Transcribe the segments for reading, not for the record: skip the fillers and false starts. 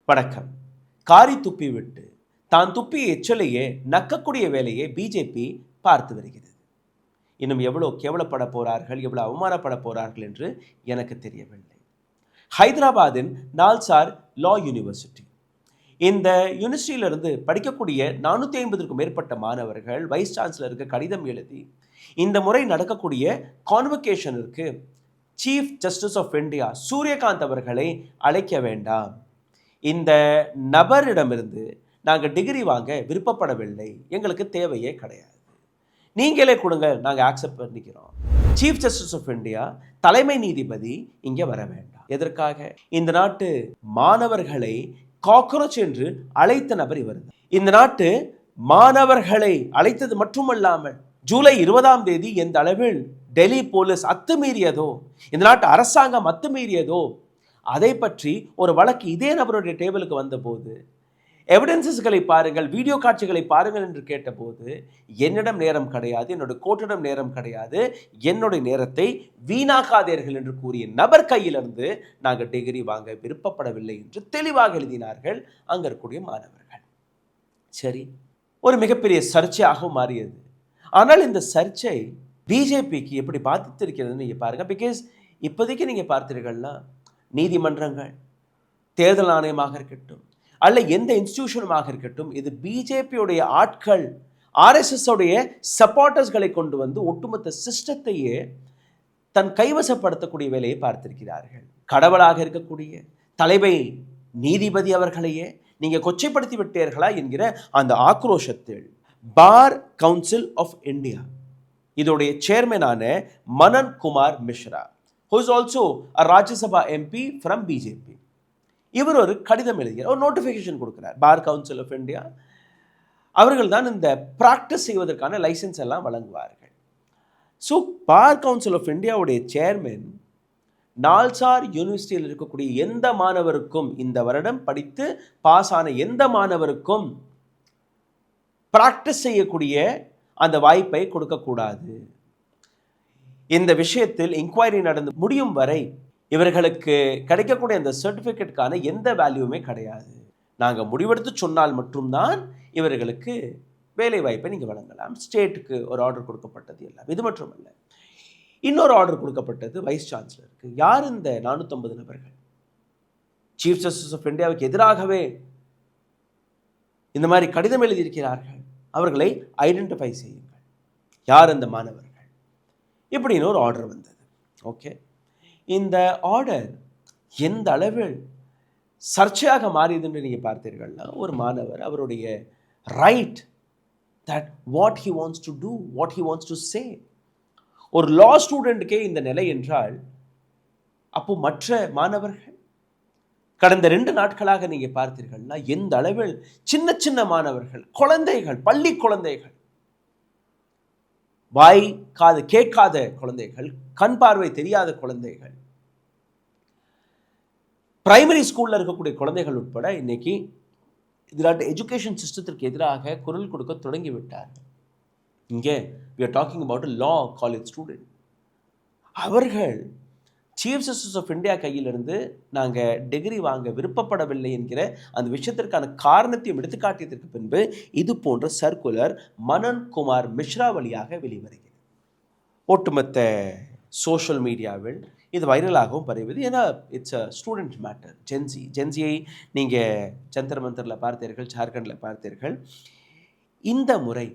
வணக்கம். காரி துப்பி விட்டு தான் துப்பிய எச்சலையே நக்கக்கூடிய வேலையை பிஜேபி பார்த்து வருகிறது. இன்னும் எவ்வளோ கேவலப்பட போறார்கள், எவ்வளோ அவமானப்பட போறார்கள் என்று எனக்கு தெரியவில்லை. ஹைதராபாத்தின் நால்சார் லா யூனிவர்சிட்டி, இந்த யூனிவர்சிட்டியிலிருந்து படிக்கக்கூடிய 450க்கும் மேற்பட்ட மாணவர்கள் வைஸ் சான்சலருக்கு கடிதம் எழுதி இந்த முறை நடக்கக்கூடிய கான்வகேஷனிற்கு chief justice of India Suryakant அவர்களை அழைக்க வேண்டாம், இந்த நபரிடமிருந்து நாங்கள் டிகிரி வாங்க விருப்பப்படவில்லை, எங்களுக்கு தேவையே கிடையாது, நீங்களே கொடுங்க, நாங்கள் ஆக்செப்ட் பண்ணிக்கிறோம். சீஃப் ஜஸ்டிஸ் ஆஃப் இந்தியா தலைமை நீதிபதி இங்கே வர வேண்டாம். எதற்காக? இந்த நாட்டு மாணவர்களை காக்ரோச் என்று அழைத்த நபர் இவர். இந்த நாட்டு மாணவர்களை அழைத்தது மட்டுமல்லாமல் ஜூலை 20ஆம் தேதி எந்த அளவில் டெல்லி போலீஸ் அத்துமீறியதோ, இந்த நாட்டு அரசாங்கம் அத்துமீறியதோ, அதை பற்றி ஒரு வழக்கு இதே நபருடைய டேபிளுக்கு வந்தபோது எவிடன்சஸ்களை பாருங்கள், வீடியோ காட்சிகளை பாருங்கள் என்று கேட்டபோது என்னிடம் நேரம் கிடையாது, என்னுடைய கோர்ட்டிடம் நேரம் கிடையாது, என்னுடைய நேரத்தை வீணாக்காதீர்கள் என்று கூறிய நபர் கையிலிருந்து நாங்கள் டிகிரி வாங்க விருப்பப்படவில்லை என்று தெளிவாக எழுதினார்கள் அங்கே இருக்கக்கூடிய மாணவர்கள். சரி, ஒரு மிகப்பெரிய சர்ச்சையாகவும் மாறியது. ஆனால் இந்த சர்ச்சை பிஜேபிக்கு எப்படி பாதித்திருக்கிறதுன்னு நீங்கள் பாருங்கள். பிகாஸ் இப்போதைக்கு நீங்கள் பார்த்தீர்கள்னா நீதிமன்றங்கள், தேர்தல் ஆணையமாக இருக்கட்டும், அல்ல எந்த இன்ஸ்டிடியூஷனுமாக இருக்கட்டும், இது பிஜேபியுடைய ஆட்கள், ஆர்எஸ்எஸ் உடைய சப்போர்ட்டர்ஸ்களை கொண்டு வந்து ஒட்டுமொத்த சிஸ்டத்தையே தன் கைவசப்படுத்தக்கூடிய வேலையை பார்த்திருக்கிறார்கள். கடவுளாக இருக்கக்கூடிய தலைமை நீதிபதி அவர்களையே நீங்கள் கொச்சைப்படுத்தி விட்டீர்களா என்கிற அந்த ஆக்ரோஷத்தில் பார் கவுன்சில் ஆஃப் இந்தியா இதோடைய சேர்மனான Manan Kumar Mishra, who is also a Rajya Sabha MP from BJP, இவர் ஒரு கடிதம் எழுதுகிறார், ஒரு நோட்டிஃபிகேஷன் கொடுக்கிறார். பார் கவுன்சில் ஆஃப் இந்தியா அவர்கள் தான் இந்த பிராக்டிஸ் செய்வதற்கான லைசன்ஸ் எல்லாம் வழங்குவார்கள். ஸோ பார் கவுன்சில் ஆஃப் இந்தியாவுடைய சேர்மன் நால்சார் யூனிவர்சிட்டியில் இருக்கக்கூடிய எந்த மாணவருக்கும், இந்த வருடம் படித்து பாஸ் ஆன எந்த மாணவருக்கும் பிராக்டிஸ் செய்யக்கூடிய அந்த வாய்ப்பை கொடுக்கக்கூடாது. இந்த விஷயத்தில் இன்குவைரி நடந்து முடியும் வரை இவர்களுக்கு கிடைக்கக்கூடிய அந்த சர்டிஃபிகேட்டுக்கான எந்த வேல்யூமே கிடையாது. நாங்கள் முடிவெடுத்து சொன்னால் மட்டும்தான் இவர்களுக்கு வேலை வாய்ப்பை நீங்கள் வழங்கலாம். ஸ்டேட்டுக்கு ஒரு ஆர்டர் கொடுக்கப்பட்டது எல்லாம். இது மட்டுமல்ல, இன்னொரு ஆர்டர் கொடுக்கப்பட்டது வைஸ் சான்சலருக்கு. யார் இந்த 450 நபர்கள்? சீஃப் ஜஸ்டிஸ் ஆஃப் இந்தியாவுக்கு எதிராகவே இந்த மாதிரி கடிதம் எழுதியிருக்கிறார்கள். அவர்களை ஐடென்டிஃபை செய்யுங்கள், யார் அந்த மாணவர்கள், இப்படின்னு ஒரு ஆர்டர் வந்தது. ஓகே, இந்த ஆர்டர் எந்த அளவில் சர்ச்சையாக மாறியதுன்னு நீங்கள் பார்த்தீர்கள்னா, ஒரு மாணவர் அவருடைய right that what he wants to do, what he wants to say, ஒரு லா ஸ்டூடெண்ட்டுக்கே இந்த நிலை என்றால் அப்போ மற்ற மாணவர்கள் கடந்த 2 நாட்களாக நீங்கள் பார்த்தீர்கள்னா எந்த அளவில் சின்ன சின்ன மாணவர்கள், குழந்தைகள், பள்ளி குழந்தைகள், வாய் காது கேட்காத குழந்தைகள், கண் பார்வை தெரியாத குழந்தைகள், பிரைமரி ஸ்கூல்ல இருக்கக்கூடிய குழந்தைகள் உட்பட இன்னைக்கு இதில் எஜுகேஷன் சிஸ்டத்திற்கு எதிராக குரல் கொடுக்க தொடங்கி விட்டார்கள். இங்கே we are talking about a law college student. அவர்கள் சீஃப் ஜஸ்டிஸ் ஆஃப் இந்தியா கையிலிருந்து நாங்கள் டிகிரி வாங்க விருப்பப்படவில்லை என்கிற அந்த விஷயத்திற்கான காரணத்தையும் எடுத்துக்காட்டியதற்கு பின்பு இது போன்ற சர்க்குலர் மனன் குமார் மிஸ்ரா வழியாக வெளிவருகிறது. ஒட்டுமொத்த சோஷியல் மீடியாவில் இது வைரலாகவும் பரவுது. ஏன்னா இட்ஸ் அ ஸ்டூடெண்ட் மேட்டர். ஜென்சியை நீங்கள் ஜந்தர் மந்தரில் பார்த்தீர்கள், ஜார்க்கண்டில் பார்த்தீர்கள். இந்த முறை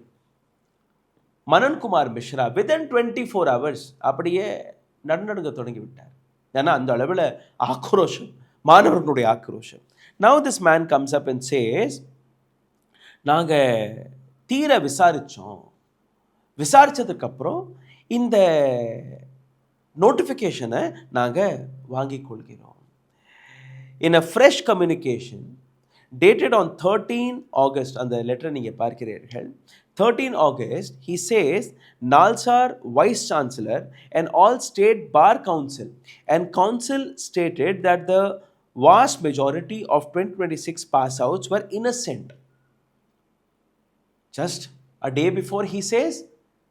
மனன்குமார் மிஸ்ரா வித்தின் 24 hours அப்படியே நடுநடுங்க தொடங்கி விட்டார். ஏன்னா அந்த அளவில் ஆக்ரோஷம், மாணவர்களுடைய ஆக்ரோஷம். Now this man comes up and says, நாங்கள் தீர விசாரித்ததுக்கப்புறம் இந்த நோட்டிஃபிகேஷனை நாங்கள் வாங்கிக் கொள்கிறோம். In a fresh communication dated on 13 August, அந்த லெட்டரை நீங்கள் பார்க்கிறீர்கள். 13 August, he says, Nalsar Vice Chancellor and all state bar council and council stated that the vast majority of 2026 pass outs were innocent. Just a day before he says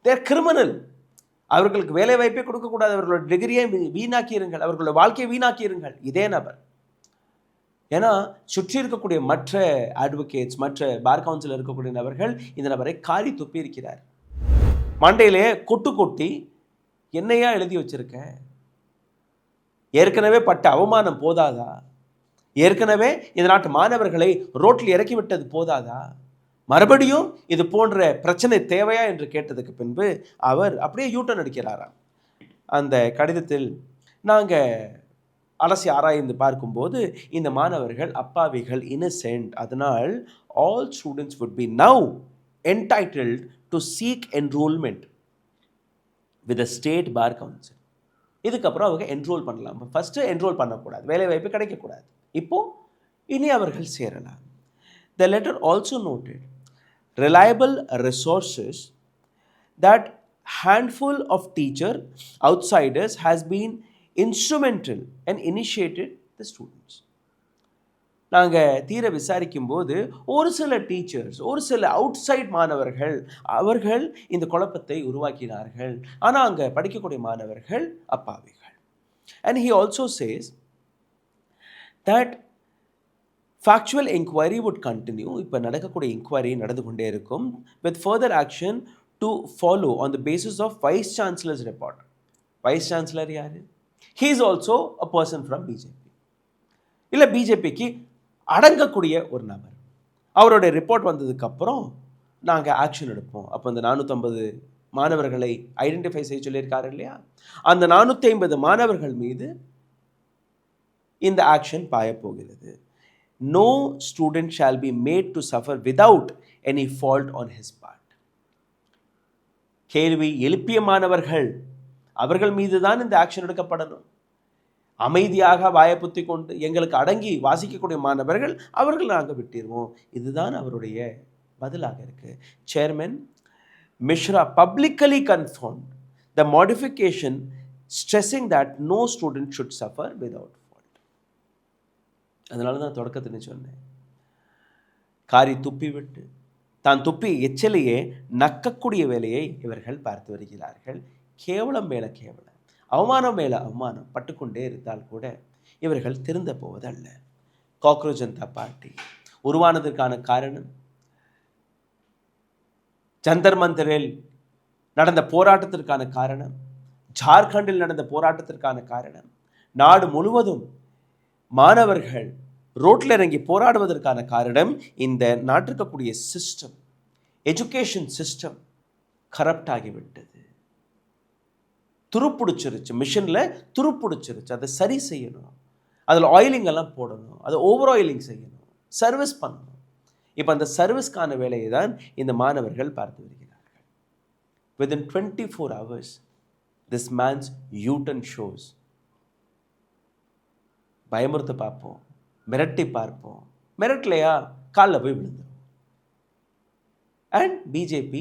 they're criminal. அவர்களுக்கு வேலை வாய்ப்பே கொடுக்கக்கூடாது, அவர்களோட டிகிரியை வீணாக்கியிருங்கள், அவர்களோட வாழ்க்கையை வீணாக்கியிருங்கள். இதே நபர் ஏன்னா சுற்றி இருக்கக்கூடிய மற்ற அட்வொகேட்ஸ், மற்ற பார் கவுன்சில் இருக்கக்கூடிய நபர்கள் இந்த நபரை காரி துப்பி இருக்கிறார். மண்டையிலே கொட்டு கொட்டி என்னையா எழுதி வச்சிருக்க, ஏற்கனவே பட்ட அவமானம் போதாதா, ஏற்கனவே இந்த நாட்டு மாணவர்களை ரோட்டில் இறக்கிவிட்டது போதாதா, மறுபடியும் இது போன்ற பிரச்சனை தேவையா என்று கேட்டதுக்கு பின்பு அவர் அப்படியே யூட்டன் அடிக்கிறாராம். அந்த கடிதத்தில் நாங்கள் அலசி ஆராய்ந்து பார்க்கும்போது இந்த மாணவர்கள் அப்பாவிகள், இன்னசென்ட், அதனால் all students would be now entitled to seek enrollment with the state bar council. இதுக்கப்புறம் அவங்க என்ரோல் பண்ணலாம். ஃபஸ்ட்டு என்ரோல் பண்ணக்கூடாது, வேலை வாய்ப்பு கிடைக்கக்கூடாது. இனி அவர்கள் சேரலாம். The letter also noted reliable resources that handful of teacher outsiders has been instrumental and initiated the students. நாங்கள் தீர விசாரிக்கும் போது ஒரு சில டீச்சர்ஸ், ஒரு சில அவுட்சைட் மாணவர்கள், அவர்கள் இந்த குழப்பத்தை உருவாக்கினார்கள். ஆனால் அங்கே படிக்கக்கூடிய மாணவர்கள் அப்பாவிகள். And he also says that factual inquiry would continue. இப்போ நடக்கக்கூடிய இன்குவரி நடந்து கொண்டே இருக்கும். with further action to follow on the basis of Vice Chancellor's report. Vice Chancellor யாரு? He is also a person from BJP. இல்லை பிஜேபிக்கு அடங்கக்கூடிய ஒரு நபர். அவருடைய ரிப்போர்ட் வந்ததுக்கப்புறம் நாங்கள் ஆக்ஷன் எடுப்போம். அப்போ அந்த 450 மாணவர்களை ஐடென்டிஃபை செய்ய சொல்லியிருக்காரு இல்லையா, அந்த 450 மாணவர்கள் மீது இந்த action பாயப்போகிறது. No student shall be made to suffer without any fault on his part. கேள்வி எழுப்பிய மாணவர்கள், அவர்கள் மீது தான் இந்த ஆக்ஷன் எடுக்கப்படணும். அமைதியாக வாயப்புத்தி கொண்டு எங்களுக்கு அடங்கி வாசிக்கக்கூடிய மாணவர்கள், அவர்கள் நாங்கள் விட்டிருவோம். இதுதான் அவருடைய பதிலாக இருக்கு. Chairman Mishra publicly confirmed the modification, stressing that no student should suffer without fault. அதனால தான் தொடக்கத்தில் சொன்னேன், காரி துப்பி விட்டு தான் துப்பி எச்சலையே நக்கக்கூடிய வேலையை இவர்கள் பார்த்து வருகிறார்கள். கேவலம் மேல கேவலம், அவமானம் மேல அவமானம் பட்டுக்கொண்டே இருந்தால் கூட இவர்கள் திருந்த போவதல்ல. காக்ரோச் ஜனதா பார்ட்டி உருவானதற்கான காரணம், ஜந்தர் மந்தரில் நடந்த போராட்டத்திற்கான காரணம், ஜார்க்கண்டில் நடந்த போராட்டத்திற்கான காரணம், நாடு முழுவதும் மாணவர்கள் ரோட்டில் இறங்கி போராடுவதற்கான காரணம், இந்த நாட்டிற்கக்கூடிய சிஸ்டம், எஜுகேஷன் சிஸ்டம் கரப்ட் ஆகிவிட்டது, துருப்பிடிச்சிருச்சு. மிஷினில் துருப்பிடிச்சிருச்சு. அதை சரி செய்யணும், அதில் ஆயிலிங் எல்லாம் போடணும், அதை ஓவர் ஆயிலிங் செய்யணும், சர்வீஸ் பண்ணணும். இப்போ அந்த சர்வீஸ்க்கான வேலையை தான் இந்த மாணவர்கள் பார்த்து வருகிறார்கள். within 24 hours this man's U-turn shows. பயமுறுத்த பார்ப்போம், மிரட்டி பார்ப்போம், மிரட்டலையா காலில் போய் விழுந்துடும். And BJP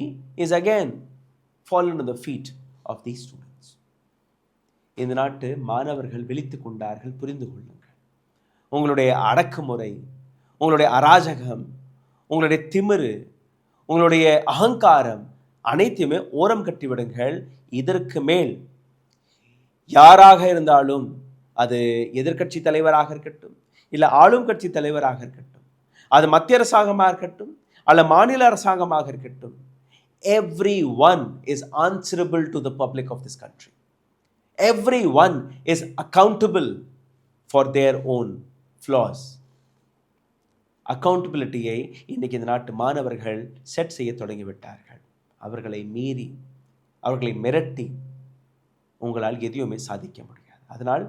is again fallen on the feet of these students. இந்த நாட்டு மாணவர்கள் விழித்து கொண்டார்கள். புரிந்து கொள்ளுங்கள், உங்களுடைய அடக்குமுறை, உங்களுடைய அராஜகம், உங்களுடைய திமிரு, உங்களுடைய அகங்காரம் அனைத்தையுமே ஓரம் கட்டிவிடுங்கள். இதற்கு மேல் யாராக இருந்தாலும், அது எதிர்க்கட்சி தலைவராக இருக்கட்டும், இல்லை ஆளும் கட்சி தலைவராக இருக்கட்டும், அது மத்திய அரசாங்கமாக இருக்கட்டும், அல்ல மாநில அரசாங்கமாக இருக்கட்டும், everyone is answerable to the public of this country. Everyone is accountable for their own flaws. அக்கௌண்டபிலிட்டியை இன்னைக்கு இந்த நாட்டு மாணவர்கள் செட் செய்ய தொடங்கிவிட்டார்கள். அவர்களை மீறி, அவர்களை மிரட்டி உங்களால் எதையுமே சாதிக்க முடியாது. அதனால்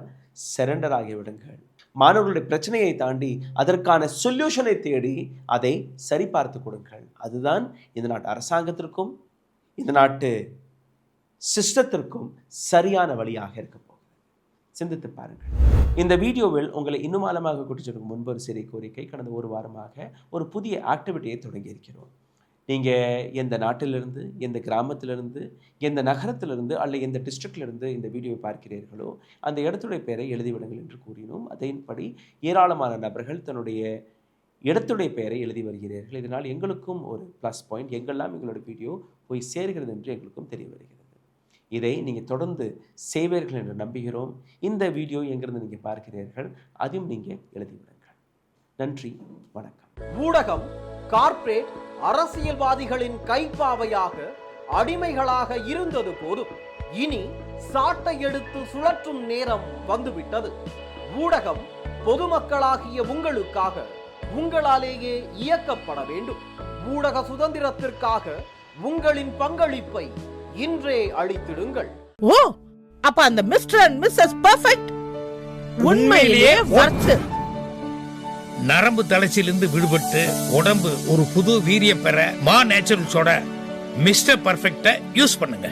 சரண்டர் ஆகிவிடுங்கள். மாணவர்களுடைய பிரச்சனையை தாண்டி அதற்கான சொல்யூஷனை தேடி அதை சரிபார்த்து கொடுங்கள். அதுதான் இந்த நாட்டு அரசாங்கத்திற்கும் இந்த நாட்டு சிஸ்டத்திற்கும் சரியான வழியாக இருக்க போகுது. சிந்தித்து பாருங்கள். இந்த வீடியோவில் உங்களை இன்னும் ஆழமாக கூட்டிச்சதுக்கு முன்பு ஒரு சிறிய கோரிக்கை. கடந்த ஒரு வாரமாக ஒரு புதிய ஆக்டிவிட்டியை தொடங்கி இருக்கிறோம். நீங்கள் எந்த நாட்டிலிருந்து, எந்த கிராமத்திலிருந்து, எந்த நகரத்திலிருந்து அல்ல எந்த டிஸ்ட்ரிக்டிலிருந்து இந்த வீடியோவை பார்க்கிறீர்களோ அந்த இடத்துடைய பெயரை எழுதிவிடுங்கள் என்று கூறினோம். அதன்படி ஏராளமான நபர்கள் தன்னுடைய இடத்துடைய பெயரை எழுதி வருகிறீர்கள். இதனால் எங்களுக்கும் ஒரு ப்ளஸ் பாயிண்ட், எங்கெல்லாம் எங்களுடைய வீடியோ போய் சேர்கிறது என்று எங்களுக்கும் தெரிய வருகிறது. இதை நீங்கள் தொடர்ந்து செய்வீர்கள் என்று நம்புகிறோம். இந்த வீடியோ எங்கிருந்து நீங்கள் பார்க்கிறீர்கள் அதையும் நீங்கள் எழுதிவிடுங்கள். நன்றி, வணக்கம். ஊடகம் கார்ப்பரேட் அரசியல்வாதிகளின் கைப்பாவையாக அடிமைகளாக இருந்தது போதும். இனி சாட்டை எடுத்து சுழற்றும் நேரம் வந்துவிட்டது. ஊடகம் பொதுமக்களாகிய உங்களுக்காக உங்களாலேயே இயக்கப்பட வேண்டும். ஊடக சுதந்திரத்திற்காக உங்களின் பங்களிப்பை இன்றே அளித்திடுங்கள். ஓ, அப்ப அந்த மிஸ்டர் அண்ட் மிஸ்ஸஸ் பெர்ஃபெக்ட் உண்மையிலேயே வர்த்து. நரம்பு தளர்ச்சியிலிருந்து விடுபட்டு உடம்பு ஒரு புது வீரியம் பெற மா நேச்சுரல்ஸோட மிஸ்டர் பர்ஃபெக்ட்டை யூஸ் பண்ணுங்க.